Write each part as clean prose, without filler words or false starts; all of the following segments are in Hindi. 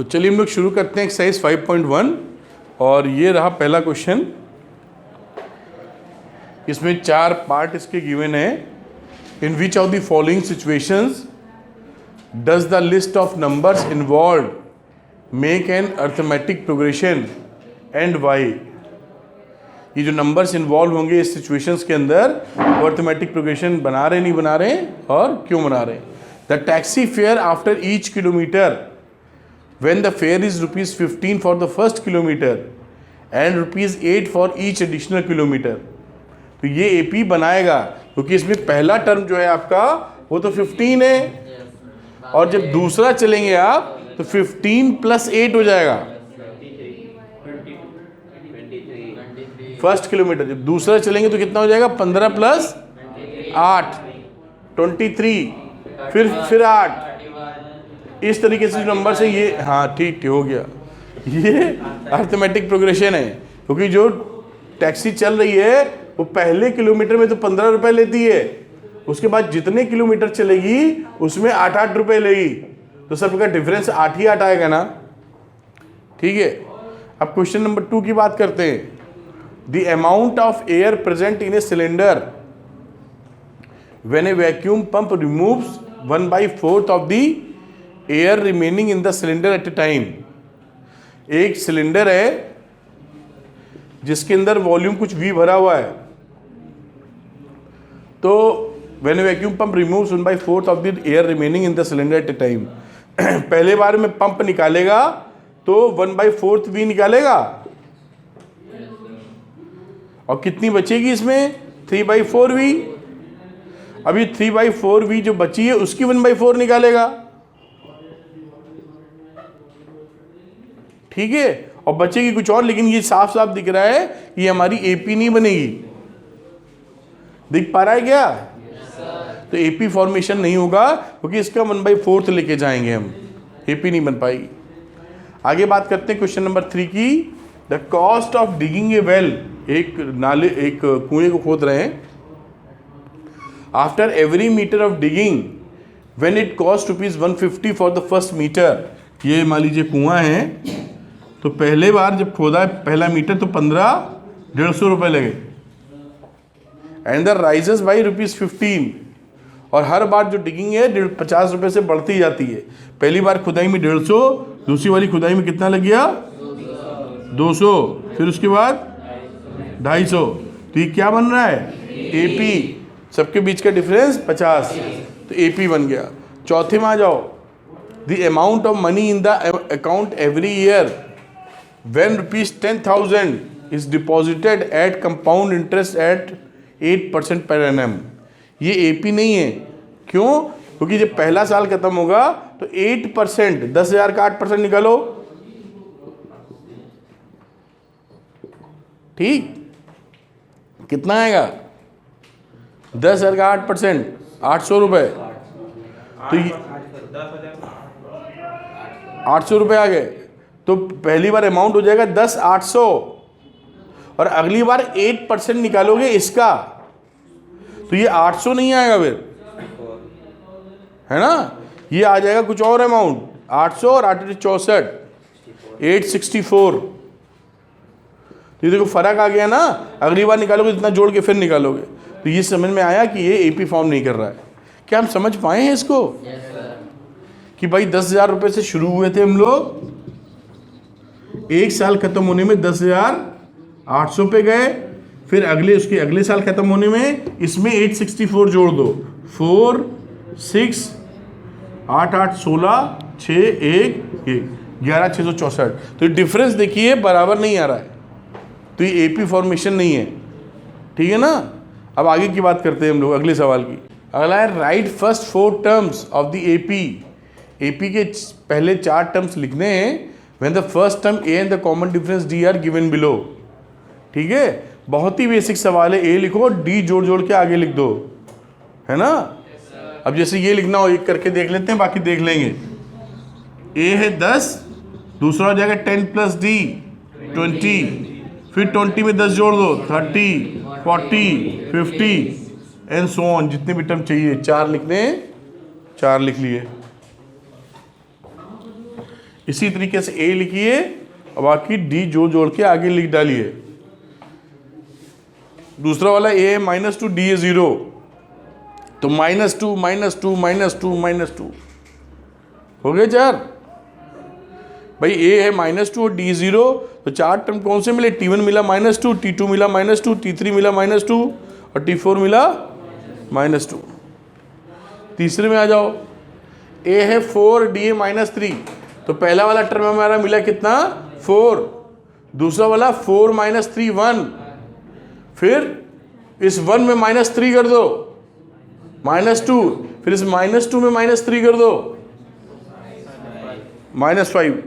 तो चलिए हम लोग शुरू करते हैं एक्सरसाइज 5.1 और ये रहा पहला क्वेश्चन। इसमें 4 पार्ट इसके गिवन है। In which of the following situations does the list of numbers involve make an arithmetic progression and why. ये जो नंबर्स इन्वॉल्व होंगे इस सिचुएशंस के अंदर वो अर्थमेटिक प्रोग्रेशन बना रहे नहीं बना रहे और क्यों बना रहे। The taxi fare after each kilometre when the fare is rupees 15 for the first kilometer and rupees 8 for each additional kilometer। तो ये एपी बनाएगा क्योंकि इसमें पहला टर्म जो है आपका वो तो 15 है और जब दूसरा चलेंगे आप तो 15 प्लस 8 हो जाएगा फर्स्ट किलोमीटर। जब दूसरा चलेंगे तो कितना हो जाएगा 15 प्लस 8 23 फिर 8। इस तरीके से जो नंबर से ये हाँ ठीक हो गया। ये अर्थमेटिक प्रोग्रेशन है क्योंकि जो टैक्सी चल रही है वो पहले किलोमीटर में तो 15 रुपए लेती है, उसके बाद जितने किलोमीटर चलेगी उसमें 8-8 रुपए लेगी, तो सबका डिफरेंस 8 ही 8 आएगा ना। ठीक है, अब क्वेश्चन नंबर 2 की बात करते हैं। The amount of air present in a cylinder when A vacuum pump removes 1/4 of the air remaining in the cylinder eight A time. एक सिलेंडर है जिसके अंदर वॉल्यूम कुछ V भरा हुआ है, तो when vacuum pump removes 1/4 of the air remaining in the cylinder eight A time. पहले बार में पंप निकालेगा तो 1/4 V निकालेगा और कितनी बचेगी इसमें 3/4 V। अभी 3/4 V जो बची है उसकी 1/4 निकालेगा। ठीक है, और बचेगी कुछ और, लेकिन ये साफ साफ दिख रहा है ये हमारी एपी नहीं बनेगी। दिख पा रहा है क्या? तो एपी फॉर्मेशन नहीं होगा क्योंकि इसका 1/4 लेके जाएंगे हम, एपी नहीं बन पाएगी। आगे बात करते हैं क्वेश्चन नंबर 3 की। The cost of digging a well, एक कुएं को खोद रहे हैं। After every metre of digging when it cost ₹150 for the first metre. ये मान लीजिए कुआं है, तो पहले बार जब खोदा है पहला मीटर तो 150 रुपए लगे एंड द राइजेस बाई ₹15। और हर बार जो डिगिंग है 50 रुपए से बढ़ती जाती है। पहली बार खुदाई में 150, दूसरी वाली खुदाई में कितना लग गया 200, फिर उसके बाद 250। तो ये क्या बन रहा है एपी, सबके बीच का डिफरेंस 50, तो एपी बन गया। चौथे में आ जाओ। The amount of money in the account every year when ₹10,000 is deposited at compound interest at 8% per annum। ये एपी नहीं है। क्यों? क्योंकि जब पहला साल खत्म होगा तो 8%, 10,000 का 8% निकालो। ठीक, कितना आएगा 10,000 का 8%, 800 रुपये। तो ये 800 रुपये आ गए, तो पहली बार अमाउंट हो जाएगा 10,800 और अगली बार 8% निकालोगे इसका तो ये 800 नहीं आएगा फिर, है ना, ये आ जाएगा कुछ और अमाउंट 800 और 864 864। ये देखो फर्क आ गया ना, अगली बार निकालोगे इतना जोड़ के फिर निकालोगे। तो ये समझ में आया कि ये एपी फॉर्म नहीं कर रहा है। क्या हम समझ पाए हैं इसको? कि भाई 10,000 रुपये से शुरू हुए थे हम लोग, एक साल खत्म होने में 10,800 पे गए, फिर उसके अगले साल खत्म होने में इसमें 864 जोड़ दो, 4 6 8 8 16 6 1 1 11,664। तो डिफरेंस देखिए बराबर नहीं आ रहा है, तो ये एपी फॉर्मेशन नहीं है। ठीक है ना। अब आगे की बात करते हैं हम लोग अगले सवाल की। अगला है right first 4 terms of the AP. AP के पहले 4 टर्म्स लिखने हैं। When the first term A and the common difference D are given below। ठीक है, बहुत ही बेसिक सवाल है। A लिखो, D जोड़ जोड़ के आगे लिख दो, है ना। अब जैसे ये लिखना हो एक करके देख लेते हैं, बाकी देख लेंगे। A है 10, दूसरा हो जाएगा 10 प्लस D 20, फिर 20 में 10 जोड़ दो 30 40 50 एंड सो ऑन, जितने भी टर्म चाहिए। 4 लिखने हैं, 4 लिख लिए। इसी तरीके से ए लिखिए और बाकी डी जोड़ के आगे लिख डालिए। दूसरा वाला ए है -2, डी है 0, तो -2 -2 -2 -2 हो गए 4। भाई ए है -2 और डी 0, तो 4 टर्म कौन से मिले? T1 मिला -2, T2 मिला -2, T3 मिला -2 और T4 मिला -2। तीसरे में आ जाओ, ए है 4, डी है -3, तो पहला वाला टर्म हमारा मिला कितना? 4। दूसरा वाला 4 -3 1, फिर इस 1 में -3 कर दो, -2, फिर इस -2 में -3 कर दो, -5।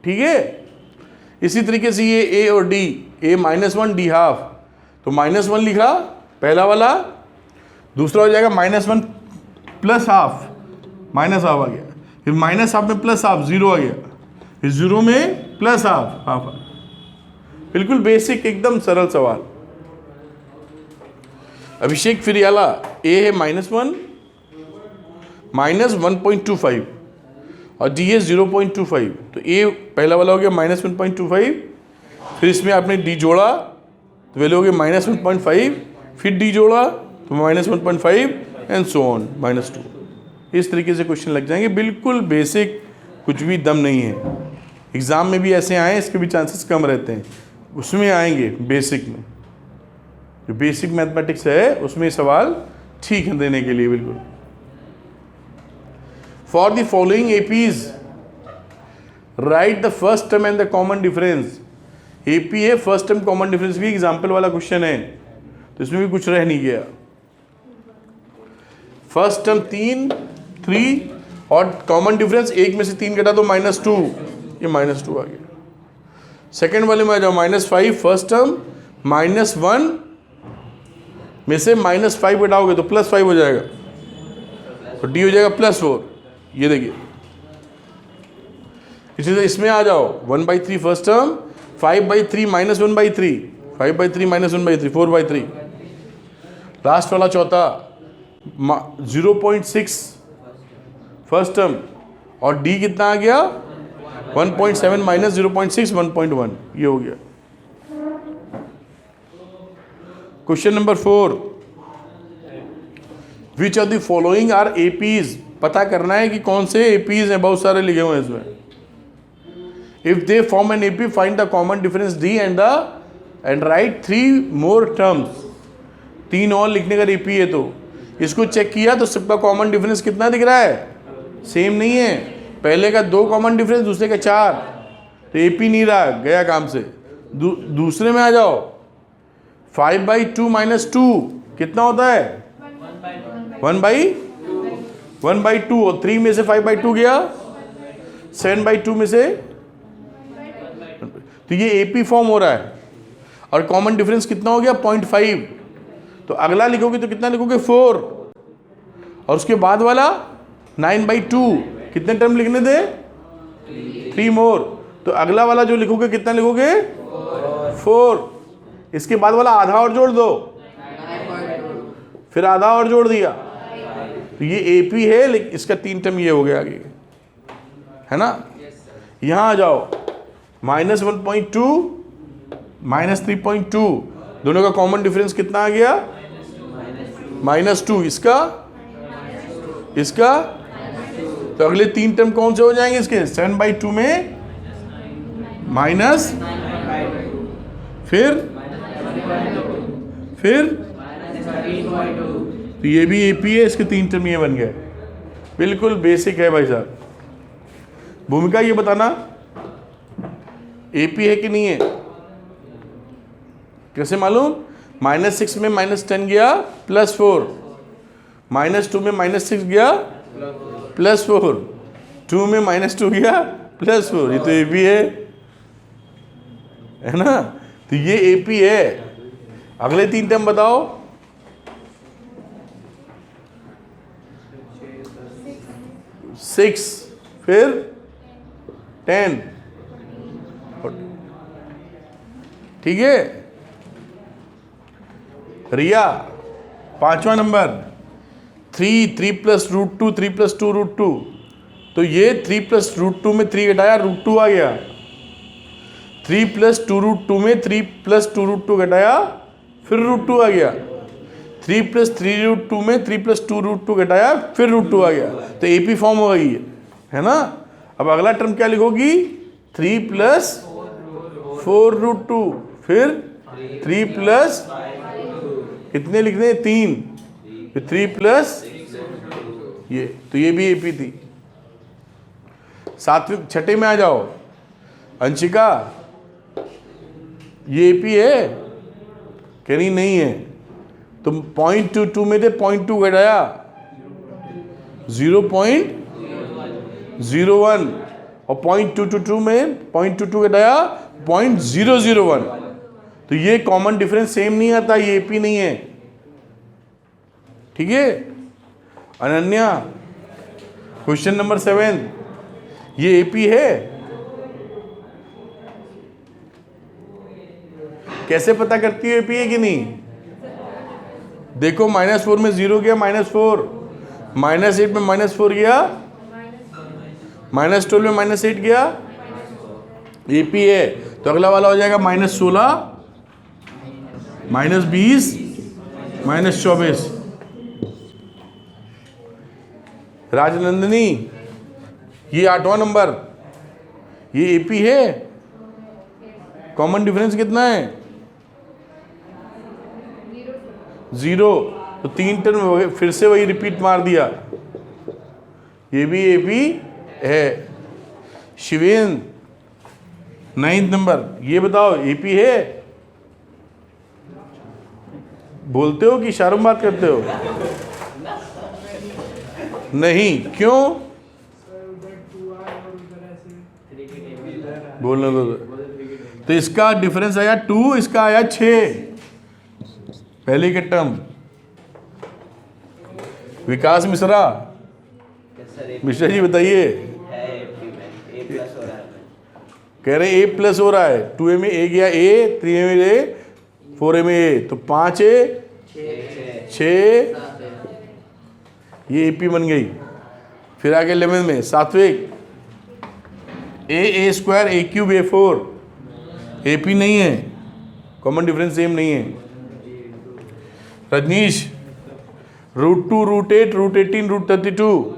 ठीक है। इसी तरीके से ये ए और डी, ए -1 डी हाफ, तो -1 लिखा पहला वाला, दूसरा हो जाएगा -1 प्लस हाफ, माइनस हाफ आ गया, फिर माइनस हाफ में प्लस हाफ 0 आ गया, फिर 0 में प्लस हाफ हाफ आ गया। बिल्कुल बेसिक एकदम सरल सवाल। अभिषेक फिरियाला, ए है -1 -1.25 और डी है 0.25, तो ए पहला वाला हो गया -1.25, फिर इसमें आपने डी जोड़ा तो वैल्यू हो गई -1.5, फिर डी जोड़ा तो -1.5 एंड सो ऑन -2। इस तरीके से क्वेश्चन लग जाएंगे, बिल्कुल बेसिक, कुछ भी दम नहीं है। एग्ज़ाम में भी ऐसे आए, इसके भी चांसेस कम रहते हैं, उसमें आएंगे बेसिक में। जो बेसिक मैथमेटिक्स है उसमें सवाल ठीक है देने के लिए बिल्कुल। For the following APs right the first term and the common difference. AP है, फर्स्ट टर्म कॉमन डिफरेंस भी एग्जाम्पल वाला क्वेश्चन है, तो इसमें भी कुछ रह नहीं गया। फर्स्ट टर्म 3 और कॉमन डिफरेंस 1 में से 3 घटा दो -2, ये -2 आ गया। सेकेंड वाले में आ जाओ, -5 फर्स्ट टर्म, -1 में से -5 घटाओगे तो +5 हो जाएगा, तो डी हो जाएगा +4। ये देखिए, इसी तरह इसमें आ जाओ, 1/3 फर्स्ट टर्म, 5/3 -1/3, 5/3 -1/3, 4/3। लास्ट वाला चौथा 0.6 फर्स्ट टर्म और डी कितना आ गया? 1.7 - 0.6 1.1, ये हो गया। Question number 4, which of the following are APs. पता करना है कि कौन से एपीज हैं, बहुत सारे लिखे हुए हैं इसमें। If they form an AP find the common difference D and right 3 more terms. 3 और लिखने का एपी है, तो इसको चेक किया तो सबका कॉमन डिफरेंस कितना दिख रहा है? सेम नहीं है। पहले का 2 कॉमन डिफरेंस, दूसरे का 4, तो एपी नहीं रहा, गया काम से। दूसरे में आ जाओ, 5/2 - 2 कितना होता है? 1/2 और 3 में से 5/2 गया, 7/2 में से, तो ये एपी फॉर्म हो रहा है। और कॉमन डिफरेंस कितना हो गया? 0.5। तो अगला लिखोगे तो कितना लिखोगे? 4, और उसके बाद वाला 9/2, कितने टर्म लिखने थे? 3 मोर, तो अगला वाला जो लिखोगे कितना लिखोगे? 4। इसके बाद वाला आधा और जोड़ दो, फिर आधा और जोड़ दिया, तो ये एपी है, लेकिन इसका 3 टर्म ये हो गया आगे, है ना। यहां आ जाओ, -1.2 -3.2, दोनों का कॉमन डिफरेंस कितना आ गया? -2। इसका तो अगले 3 टर्म कौन से हो जाएंगे इसके? 7/2 में माइनस, फिर तो ये भी एपी है, इसके 3 टर्म ये बन गए। बिल्कुल बेसिक है भाई साहब। भूमिका ये बताना एपी है कि नहीं है, कैसे मालूम? -6 में -10 गया +4, -2 में -6 गया +4, 2 में -2 गया +4, ये तो एपी है ना। तो ये एपी है। अगले 3 टर्म बताओ। 6, फिर 10, ठीक है। रिया 5वां नंबर, 3 + √2, 3 + 2 √2, तो ये 3 प्लस रूट 2 में 3 घटाया रूट 2 आ गया, 3 प्लस 2 रूट 2 में 3 प्लस 2 रूट 2 घटाया फिर रूट 2 आ गया, 3 प्लस 3 रूट 2 में 3 प्लस 2 रूट 2 घटाया फिर रूट 2 आ गया, तो एपी फॉर्म हो गई है ना। अब अगला टर्म क्या लिखोगी, 3 प्लस 4 रूट 2 फिर 3 प्लस कितने लिखने हैं 3, फिर 3 प्लस ये, तो ये भी एपी थी। सातवें छठे में आ जाओ, अंशिका ये एपी है, कह रही नहीं है, तुम 0.22 में थे 0.2 घटाया 0.01 और 0.222 में 0.22 घटाया 0.001, तो ये कॉमन डिफरेंस सेम नहीं आता, ये एपी नहीं है। ठीक है अनन्या, क्वेश्चन नंबर 7, ये एपी है, कैसे पता करती है एपी है कि नहीं। देखो -4 में 0 गया -4, -8 में -4 गया, -12 में -8 गया, एपी है। तो अगला वाला हो जाएगा -16, -20, -24। राजनंदिनी ये 8वां नंबर, ये एपी है, कॉमन डिफरेंस कितना है 0, तो 3 टर्म हो गए, फिर से वही रिपीट मार दिया, ये भी एपी है। शिवेन 9th नंबर, ये बताओ एपी है, बोलते हो कि इशारों में बात करते हो, नहीं क्यों बोलना तो इसका डिफरेंस आया 2, इसका आया 6 पहले के टर्म। विकास मिश्रा, मिश्रा जी बताइए, कह रहे ए प्लस हो रहा है, 2a में a गया a, 3a में a, 4a में a, तो 5a 6, ये एपी बन गई। फिर आगे 11 में सात्विक, a square a cube a4, AP नहीं है, कॉमन डिफरेंस सेम नहीं है। रजनीश, √2 √8 √18 √32,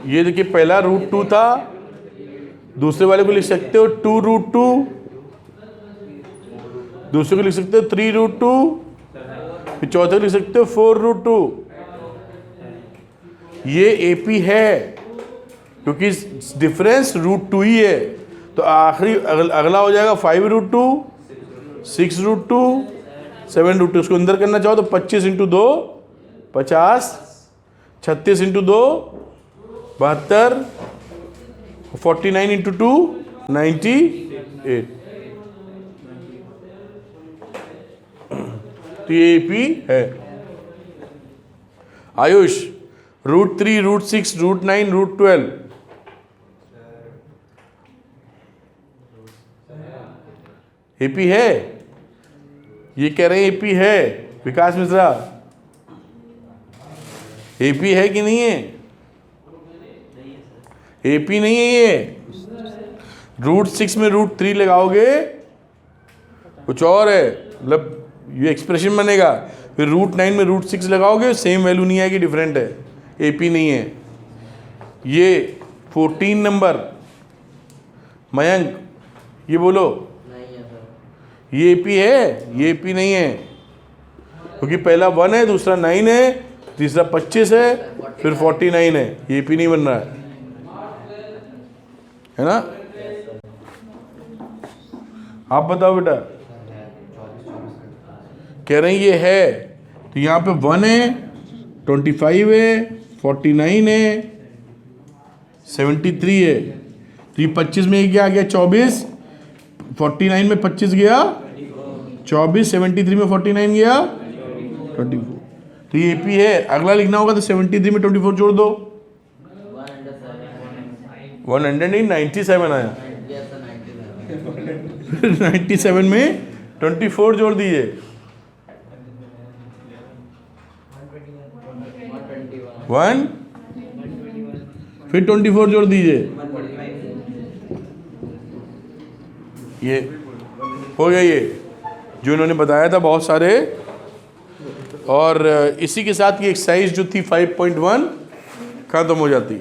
ये देखिए पहला √2 था, दूसरे वाले को लिख सकते हो 2 √2, दूसरे को लिख सकते हो 3 √2, फिर चौथे को लिख सकते हो 4 √2। ये एपी है क्योंकि डिफरेंस √2 ही है, तो आखिरी अगला हो जाएगा 5 √2, 6 √2, 7 √2। उसको अंदर करना चाहो तो 25 × 2 50, 36 × 2 72, 49 × 2 98। तो ये एपी है। आयुष, √3 √6 √9 √12, एपी है, ये कह रहे हैं एपी है। विकास मिश्रा, एपी है कि नहीं है, एपी नहीं है ये। √6 में √3 लगाओगे कुछ और है, मतलब ये एक्सप्रेशन बनेगा, फिर √9 में √6 लगाओगे सेम वैल्यू नहीं आएगी, डिफरेंट है, एपी नहीं है। ये 14 नंबर मयंक, ये बोलो ये एपी है, ये एपी नहीं है, क्योंकि पहला 1 है, दूसरा 9 है, तीसरा 25 है, फिर 49 है, ये एपी नहीं बन रहा है ना। आप बताओ बेटा, कह रहे हैं ये है, तो यहाँ पे 1 है, 25 है, 49 है, 73 है, तो ये 25 में क्या आ गया 24, 49 में 25 गया 24, 73 में 49 गया 24, तो ये एपी है। अगला लिखना होगा तो 73 में 24 जोड़ दो, 100 नहीं 97 आया 97 में 24 जोड़ दीजिए, 1, फिर 24 जोड़ दीजिए, ये हो गया ये जो इन्होंने बताया था बहुत सारे। और इसी के साथ ये एक्सरसाइज जो थी 5.1 खत्म हो जाती।